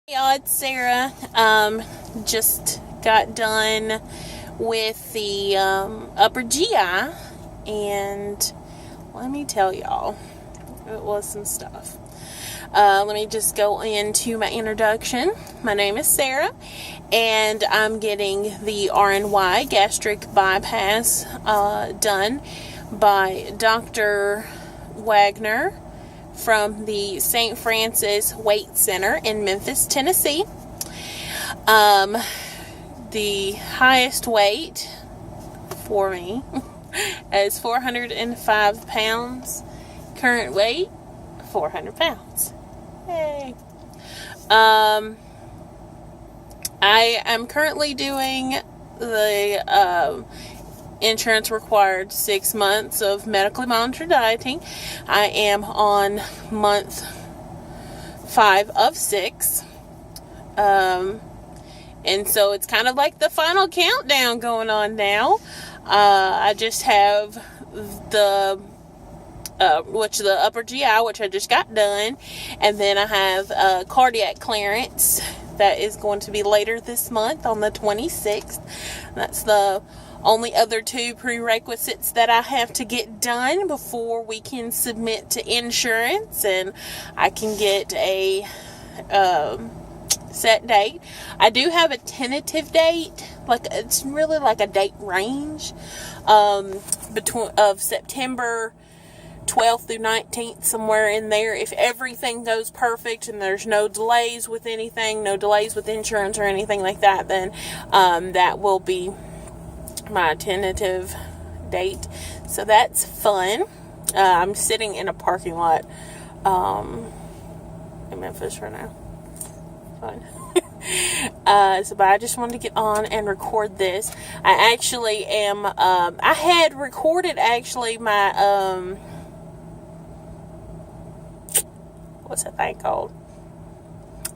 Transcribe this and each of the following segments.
Hey y'all, it's Sarah. Just got done with the upper GI, and let me tell y'all, it was some stuff. Let me just go into my introduction. My name is Sarah, and I'm getting the RNY gastric bypass done by Dr. Wagner from the St. Francis Weight Center in Memphis, Tennessee. The highest weight for me is 405 pounds. Current weight, 400 pounds. Yay. I am currently doing the insurance required 6 months of medically monitored dieting. I am on month 5 of 6. And so it's kind of like the final countdown going on now. I just have the upper GI, which I just got done, and then I have cardiac clearance that is going to be later this month on the 26th. That's the only other 2 prerequisites that I have to get done before we can submit to insurance and I can get a set date. I do have a tentative date, like it's really like a date range of September 12th through 19th, somewhere in there. If everything goes perfect and there's no delays with anything, no delays with insurance or anything like that, then that will be my tentative date. So that's fun. I'm sitting in a parking lot in Memphis right now. Fun. But I just wanted to get on and record this. I actually am I had recorded actually my what's that thing called?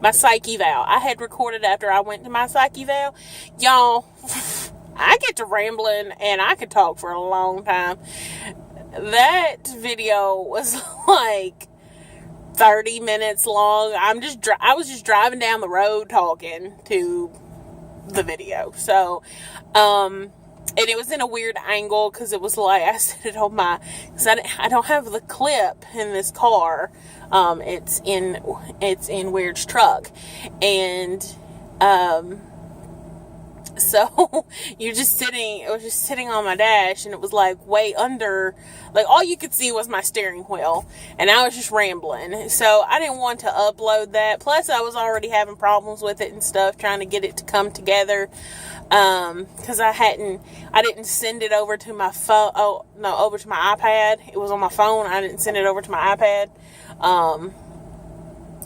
My psych eval. I had recorded after I went to my psych eval. Y'all, I get to rambling and I could talk for a long time. That video was like 30 minutes long. I was just driving down the road talking to the video. So, and it was in a weird angle because it was like I set it on because I don't have the clip in this car. It's in Weird's truck, and so it was just sitting on my dash, and it was like way under, like all you could see was my steering wheel, and I was just rambling. So I didn't want to upload that. Plus I was already having problems with it and stuff, trying to get it to come together. Cause I didn't send it over to my phone. Oh, no, over to my iPad. It was on my phone. I didn't send it over to my iPad.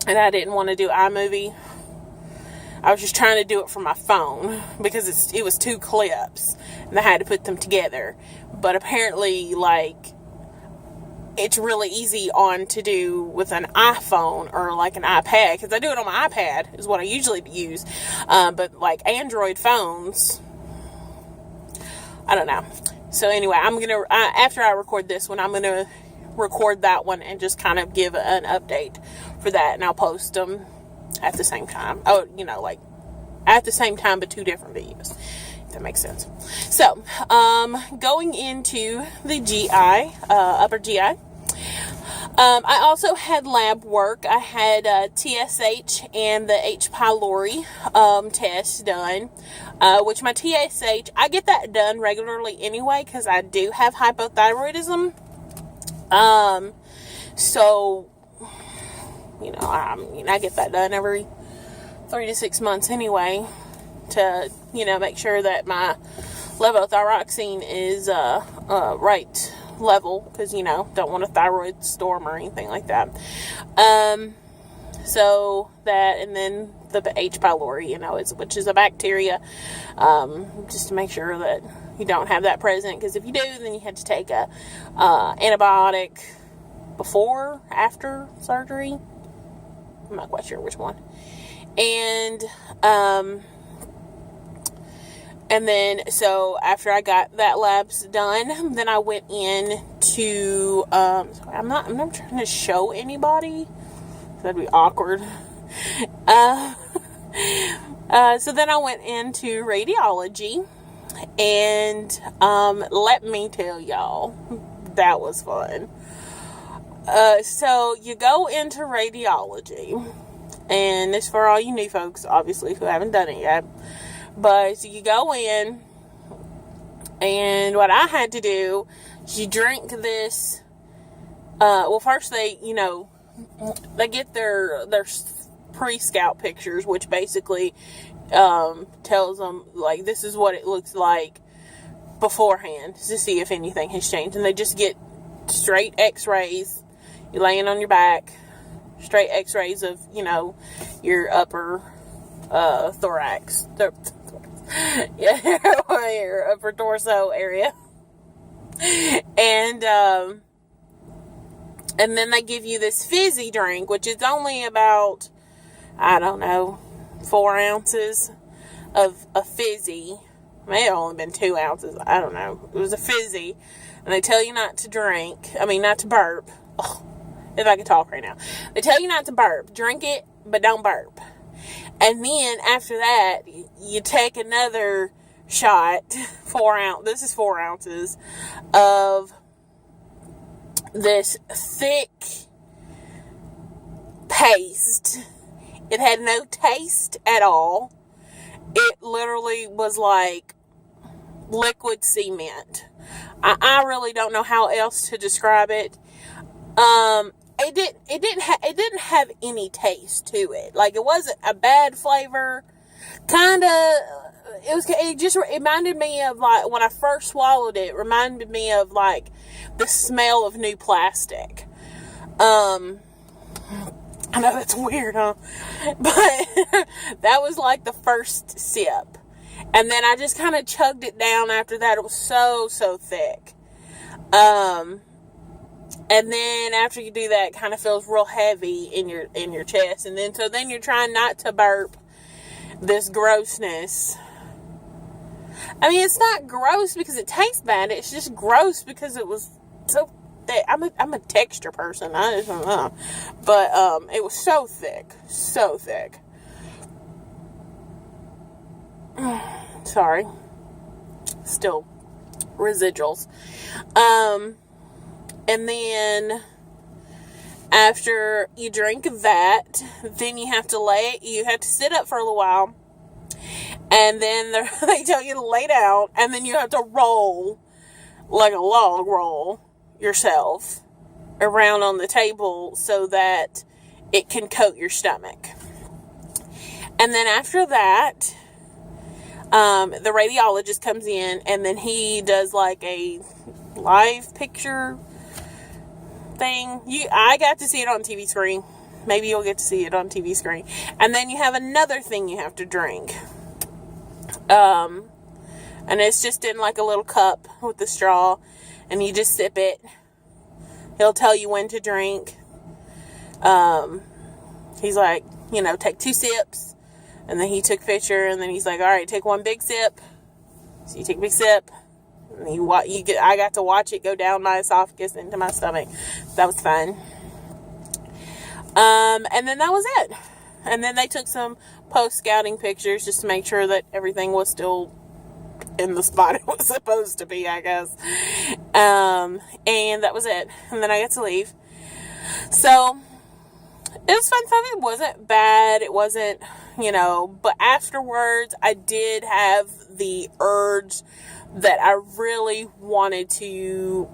And I didn't want to do iMovie. I was just trying to do it from my phone because it was 2 clips and I had to put them together. But apparently, like, it's really easy to do with an iPhone or like an iPad, because I do it on my iPad is what I usually use. But like Android phones, I don't know. So anyway, I'm gonna after I record this one, I'm gonna record that one and just kind of give an update for that, and I'll post them at the same time. Oh, like at the same time, but 2 different videos, if that makes sense. So, going into the GI, upper GI, I also had lab work. I had TSH and the H. pylori test done, which my TSH, I get that done regularly anyway because I do have hypothyroidism. So, I get that done every 3 to 6 months anyway to, make sure that my levothyroxine is right level, because, don't want a thyroid storm or anything like that. So that, and then the H. pylori, which is a bacteria, just to make sure that you don't have that present, because if you do, then you have to take a antibiotic before, after surgery. I'm not quite sure which one. And then, so after I got that labs done, then I went in to, I'm not trying to show anybody. That'd be awkward. So then I went into radiology, and let me tell y'all, that was fun. So you go into radiology, and this for all you new folks, obviously, who haven't done it yet. But so you go in, and what I had to do is you drink this. Well, first they get their pre-scout pictures, which basically tells them, like, this is what it looks like beforehand to see if anything has changed. And they just get straight x-rays. You're laying on your back, straight x-rays of, your upper thorax. Your upper torso area. And then they give you this fizzy drink, which is only about, 4 ounces of a fizzy. It may have only been 2 ounces. I don't know. It was a fizzy. And they tell you not to not to burp. Ugh, if I could talk right now. They tell you not to burp. Drink it, but don't burp. And then after that, you take another shot, 4 ounces. This is 4 ounces of this thick paste. It had no taste at all. It literally was like liquid cement. I really don't know how else to describe it. It didn't have any taste to it. Like, it wasn't a bad flavor. It just reminded me of, like, when I first swallowed it, reminded me of, like, the smell of new plastic. I know that's weird, huh? But that was like the first sip. And then I just kind of chugged it down after that. It was so thick. And then after you do that, it kind of feels real heavy in your chest. And then you're trying not to burp this grossness. I mean, it's not gross because it tastes bad. It's just gross because it was so thick. I'm a texture person. I just don't know. But it was so thick. So thick. Sorry. Still residuals. And then after you drink that, then you have to sit up for a little while. And then they tell you to lay down, and then you have to roll like a log roll yourself around on the table so that it can coat your stomach. And then after that, the radiologist comes in, and then he does like a live picture thing. I got to see it on TV screen. Maybe you'll get to see it on TV screen. And then you have another thing you have to drink. And it's just in like a little cup with a straw, and you just sip it. He'll tell you when to drink. He's like, take 2 sips, and then he took a picture, and then he's like, all right, take 1 big sip. So you take a big sip, and I got to watch it go down my esophagus into my stomach. That was fun. And then that was it. And then they took some post-scouting pictures just to make sure that everything was still in the spot it was supposed to be, I guess. And that was it. And then I got to leave. So, it was fun stuff. It wasn't bad. It wasn't, but afterwards, I did have the urge that I really wanted to,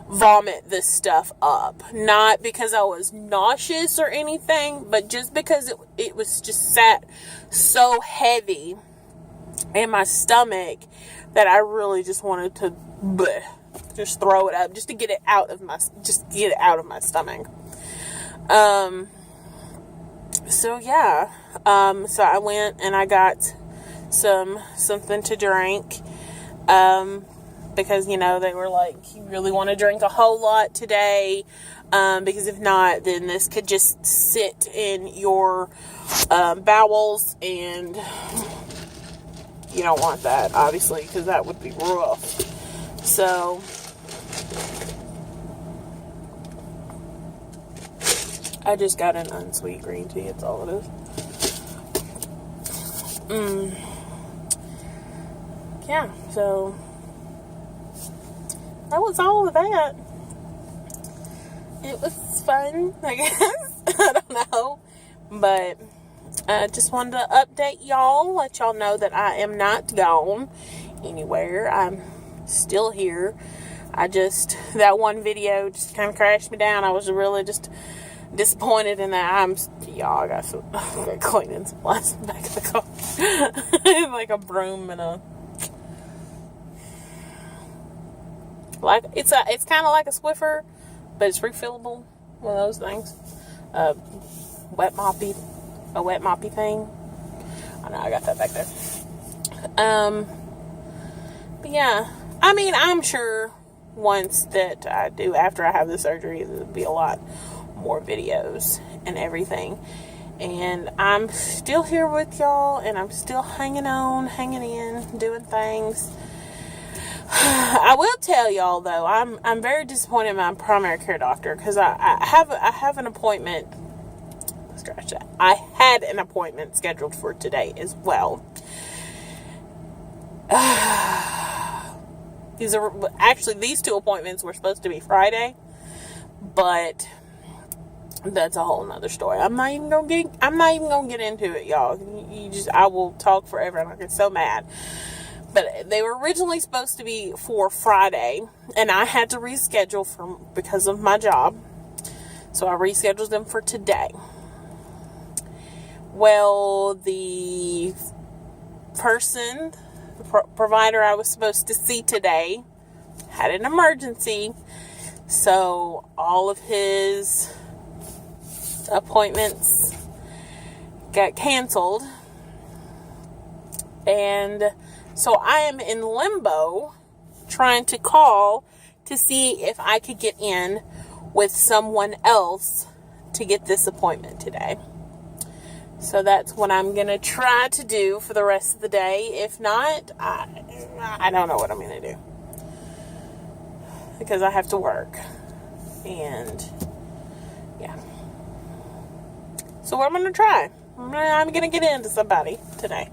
vomit this stuff up. Not because I was nauseous or anything, but just because it was just sat so heavy in my stomach that I really just wanted to just throw it up, just to get it out of my stomach. So yeah. So I went and I got something to drink. Because, they were like, you really want to drink a whole lot today, because if not, then this could just sit in your bowels, and you don't want that, obviously, because that would be rough. So, I just got an unsweet green tea, that's all it is. Yeah, so that was all of that. It was fun, I guess. I don't know. But I just wanted to update y'all, let y'all know that I am not gone anywhere. I'm still here. That one video just kind of crashed me down. I was really just disappointed in that. I got some cleaning supplies in the back of the car. Like a broom and it's kind of like a Swiffer, but it's refillable. One of those things. A wet moppy thing. I know I got that back there. But yeah, I mean, I'm sure once that I do, after I have the surgery, there'll be a lot more videos and everything. And I'm still here with y'all, and I'm still hanging in, doing things. I will tell y'all though, I'm very disappointed in my primary care doctor, because I have an appointment. Scratch that. I had an appointment scheduled for today as well. These two appointments were supposed to be Friday, but that's a whole nother story. I'm not even gonna get into it, y'all. I will talk forever, and I get so mad. But they were originally supposed to be for Friday, and I had to reschedule because of my job. So I rescheduled them for today. Well, the provider I was supposed to see today had an emergency, so all of his appointments got canceled, and so I am in limbo trying to call to see if I could get in with someone else to get this appointment today. So that's what I'm going to try to do for the rest of the day. If not, I don't know what I'm going to do, because I have to work. And yeah. So what I'm going to try, I'm going to get into somebody today.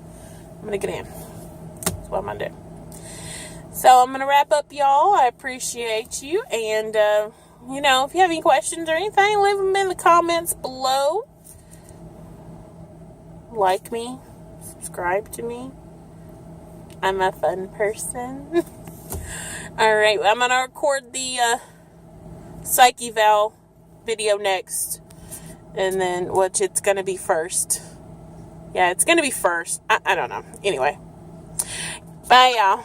I'm going to get in. That's what I'm going to do. So I'm going to wrap up, y'all. I appreciate you. And, if you have any questions or anything, leave them in the comments below. Like me, subscribe to me. I'm a fun person. Alright, I'm going to record the psych eval video next. And then, which it's going to be first. Yeah, it's going to be first. I don't know. Anyway. Bye, y'all.